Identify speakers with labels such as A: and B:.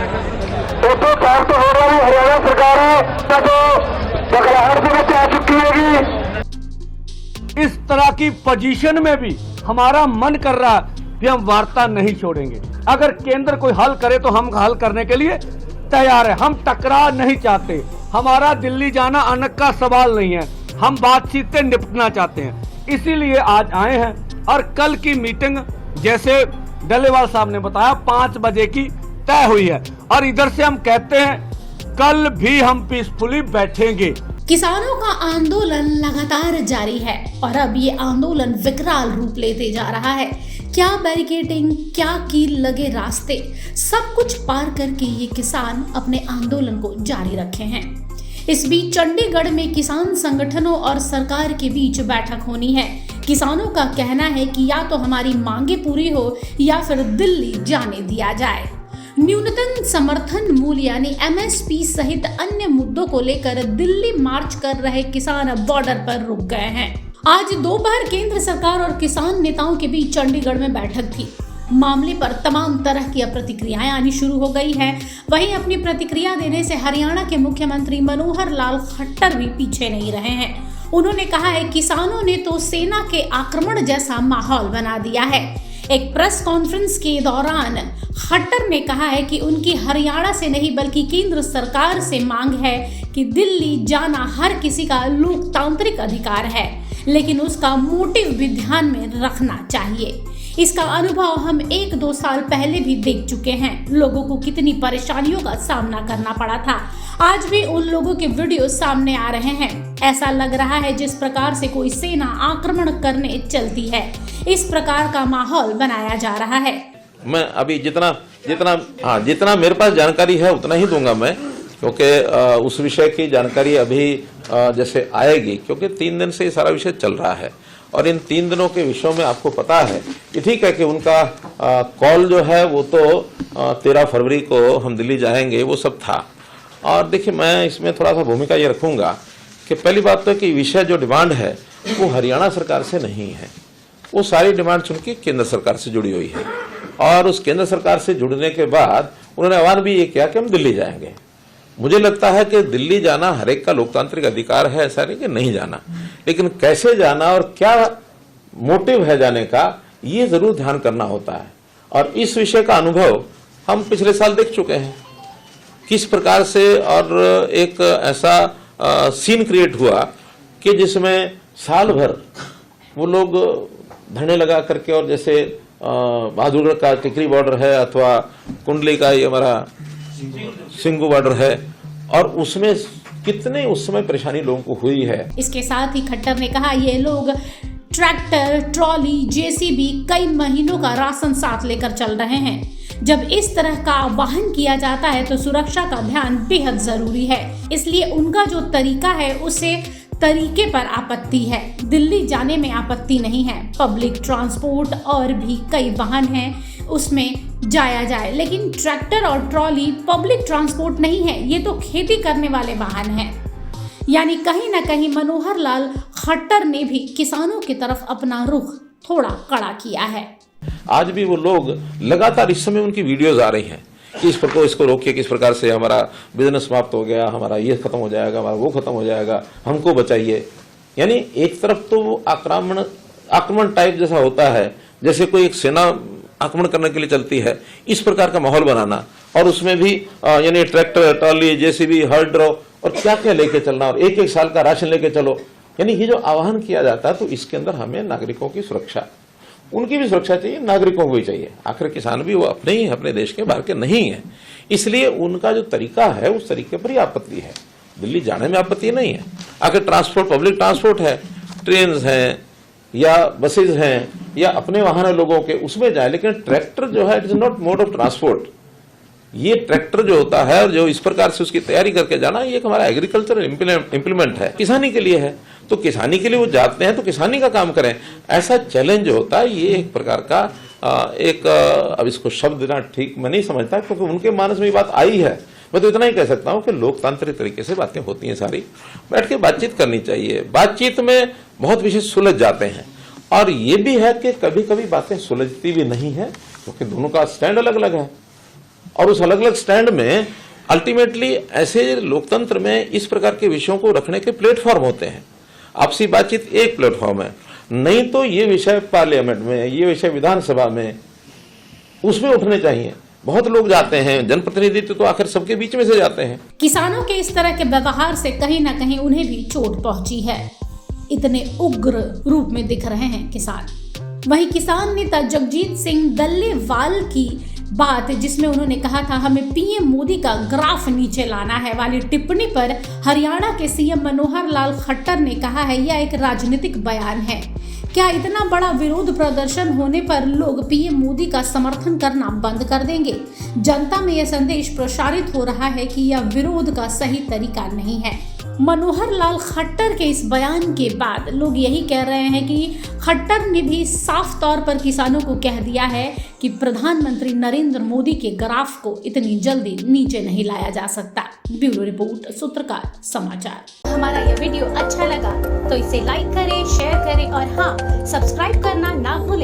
A: तो काम तो हो रहा है, हरियाणा सरकार है तो बगलाहट से बच्चे आ चुकी होगी।
B: इस तरह की पोजीशन में भी हमारा मन कर रहा है कि हम वार्ता नहीं छोड़ेंगे। अगर केंद्र कोई हल करे तो हम हल करने के लिए तैयार है। हम टकराव नहीं चाहते। हमारा दिल्ली जाना अनक का सवाल नहीं है। हम बातचीत से निपटना चाहते हैं, इसीलिए आज आए हैं। और कल की मीटिंग जैसे डलेवाल साहब ने बताया 5 बजे की तय हुई है और इधर से हम कहते हैं कल भी हम पीसफुली बैठेंगे।
C: किसानों का आंदोलन लगातार जारी है और अब ये आंदोलन विकराल रूप लेते जा रहा है। क्या बैरिकेडिंग, क्या कील लगे रास्ते, सब कुछ पार करके ये किसान अपने आंदोलन को जारी रखे हैं। इस बीच चंडीगढ़ में किसान संगठनों और सरकार के बीच बैठक होनी है। किसानों का कहना है कि या तो हमारी मांगे पूरी हो या फिर दिल्ली जाने दिया जाए। न्यूनतम समर्थन मूल्य यानी MSP सहित अन्य मुद्दों को लेकर दिल्ली मार्च कर रहे किसान बॉर्डर पर रुक गए हैं। आज दोपहर केंद्र सरकार और किसान नेताओं के बीच चंडीगढ़ में बैठक थी। मामले पर तमाम तरह की प्रतिक्रियाएं आनी शुरू हो गई है। वहीं अपनी प्रतिक्रिया देने से हरियाणा के मुख्यमंत्री मनोहर लाल खट्टर भी पीछे नहीं रहे हैं। उन्होंने कहा है किसानों ने तो सेना के आक्रमण जैसा माहौल बना दिया है। एक प्रेस कॉन्फ्रेंस के दौरान खट्टर ने कहा है कि उनकी हरियाणा से नहीं बल्कि केंद्र सरकार से मांग है कि दिल्ली जाना हर किसी का लोकतांत्रिक अधिकार है, लेकिन उसका मोटिव भी ध्यान में रखना चाहिए। इसका अनुभव हम 1-2 साल पहले भी देख चुके हैं। लोगों को कितनी परेशानियों का सामना करना पड़ा था। आज भी उन लोगों के वीडियो सामने आ रहे हैं। ऐसा लग रहा है जिस प्रकार से कोई सेना आक्रमण करने चलती है, इस प्रकार का माहौल बनाया जा रहा है।
D: मैं अभी जितना मेरे पास जानकारी है उतना ही दूंगा मैं, क्योंकि उस विषय की जानकारी अभी जैसे आएगी, क्योंकि 3 दिन से ये सारा विषय चल रहा है और इन 3 दिनों के विषयों में आपको पता है कि ठीक है कि उनका कॉल जो है वो तो 13 फरवरी को हम दिल्ली जाएंगे, वो सब था। और देखिए मैं इसमें थोड़ा सा भूमिका ये रखूंगा कि पहली बात तो कि विषय जो डिमांड है वो हरियाणा सरकार से नहीं है। वो सारी डिमांड चूंकि केंद्र सरकार से जुड़ी हुई है और उस केंद्र सरकार से जुड़ने के बाद उन्होंने आह्वान भी ये किया कि हम दिल्ली जाएंगे। मुझे लगता है कि दिल्ली जाना हर एक का लोकतांत्रिक अधिकार है, ऐसा नहीं कि नहीं जाना, लेकिन कैसे जाना और क्या मोटिव है जाने का ये जरूर ध्यान करना होता है। और इस विषय का अनुभव हम पिछले साल देख चुके हैं किस प्रकार से, और एक ऐसा सीन क्रिएट हुआ कि जिसमें साल भर वो लोग धरने लगा करके, और जैसे बहादुरगढ़ का टिकरी बॉर्डर है अथवा कुंडली का ये हमारा सिंगू बॉर्डर है, और उसमें कितने उस समय परेशानी लोगों को हुई है।
C: इसके साथ ही खट्टर ने कहा ये लोग ट्रैक्टर, ट्रॉली, JCB कई महीनों का राशन साथ लेकर चल रहे हैं। जब इस तरह का वाहन किया जाता है तो सुरक्षा का ध्यान बेहद जरूरी है, इसलिए उनका जो तरीका है उसे तरीके पर आपत्ति है। दिल्ली जाने में आपत्ति नहीं है। पब्लिक ट्रांसपोर्ट और भी कई वाहन हैं, उसमें जाया जाए, लेकिन ट्रैक्टर और ट्रॉली पब्लिक ट्रांसपोर्ट नहीं है, ये तो खेती करने वाले वाहन हैं। यानी कहीं ना कहीं मनोहर लाल खट्टर ने भी किसानों की तरफ अपना रुख थोड़ा कड़ा किया है।
D: आज भी वो लोग लगातार इस समय उनकी वीडियोज आ रही हैं कि इस प्रकार इसको रोकिए, किस प्रकार से हमारा बिजनेस समाप्त हो गया, हमारा ये खत्म हो जाएगा, हमारा वो खत्म हो जाएगा, हमको बचाइए। यानी एक तरफ तो वो आक्रमण टाइप जैसा होता है, जैसे कोई एक सेना आक्रमण करने के लिए चलती है, इस प्रकार का माहौल बनाना, और उसमें भी यानी ट्रैक्टर, ट्रॉली, JCB, हर्ड्रो और क्या क्या लेके चलना, और एक साल का राशन लेके चलो। यानी ये जो आह्वान किया जाता है, तो इसके अंदर हमें नागरिकों की सुरक्षा, उनकी भी सुरक्षा चाहिए, नागरिकों को भी चाहिए। आखिर किसान भी वो अपने ही, अपने देश के, बाहर के नहीं है, इसलिए उनका जो तरीका है उस तरीके पर ही आपत्ति है। दिल्ली जाने में आपत्ति नहीं है। आखिर ट्रांसपोर्ट, पब्लिक ट्रांसपोर्ट है, ट्रेन हैं या बसेज हैं या अपने वाहन है लोगों के, उसमें जाए, लेकिन ट्रैक्टर जो है it is not mode of transport. ये ट्रैक्टर जो होता है और जो इस प्रकार से उसकी तैयारी करके जाना, ये एक हमारा एग्रीकल्चर इंप्लीमेंट है, किसानी के लिए है। तो किसानी के लिए वो जाते हैं तो किसानी का काम करें, ऐसा चैलेंज जो होता है, ये एक प्रकार का अब इसको शब्द देना ठीक मैं नहीं समझता, क्योंकि उनके मानस में ये बात आई है। मैं तो इतना ही कह सकता हूं कि लोकतांत्रिक तरीके से बातें होती हैं, सारी बैठ के बातचीत करनी चाहिए। बातचीत में बहुत विषय सुलझ जाते हैं, और ये भी है कि कभी कभी बातें सुलझती भी नहीं है, क्योंकि दोनों का स्टैंड अलग अलग है। और उस अलग अलग स्टैंड में अल्टीमेटली ऐसे लोकतंत्र में इस प्रकार के विषयों को रखने के प्लेटफॉर्म होते हैं। आपसी बातचीत एक प्लेटफॉर्म है, नहीं तो ये विषय पार्लियामेंट में, ये विषय विधानसभा में, उसमें उठने चाहिए। बहुत लोग जाते हैं, जनप्रतिनिधित्व तो आखिर सबके बीच में से जाते हैं।
C: किसानों के इस तरह के व्यवहार से कहीं ना कहीं उन्हें भी चोट पहुंची है। इतने उग्र रूप में दिख रहे हैं किसान। वहीं किसान नेता जगजीत सिंह डल्लेवाल की बात, जिसमें उन्होंने कहा था हमें पीएम मोदी का ग्राफ नीचे लाना है वाली टिप्पणी पर हरियाणा के सीएम मनोहर लाल खट्टर ने कहा है यह एक राजनीतिक बयान है। क्या इतना बड़ा विरोध प्रदर्शन होने पर लोग पीएम मोदी का समर्थन करना बंद कर देंगे? जनता में यह संदेश प्रसारित हो रहा है कि यह विरोध का सही तरीका नहीं है। मनोहर लाल खट्टर के इस बयान के बाद लोग यही कह रहे हैं कि खट्टर ने भी साफ तौर पर किसानों को कह दिया है कि प्रधानमंत्री नरेंद्र मोदी के ग्राफ को इतनी जल्दी नीचे नहीं लाया जा सकता। ब्यूरो रिपोर्ट, सूत्रकार समाचार। हमारा यह वीडियो अच्छा लगा तो इसे लाइक करें, शेयर करें और हाँ, सब्सक्राइब करना ना भूलें।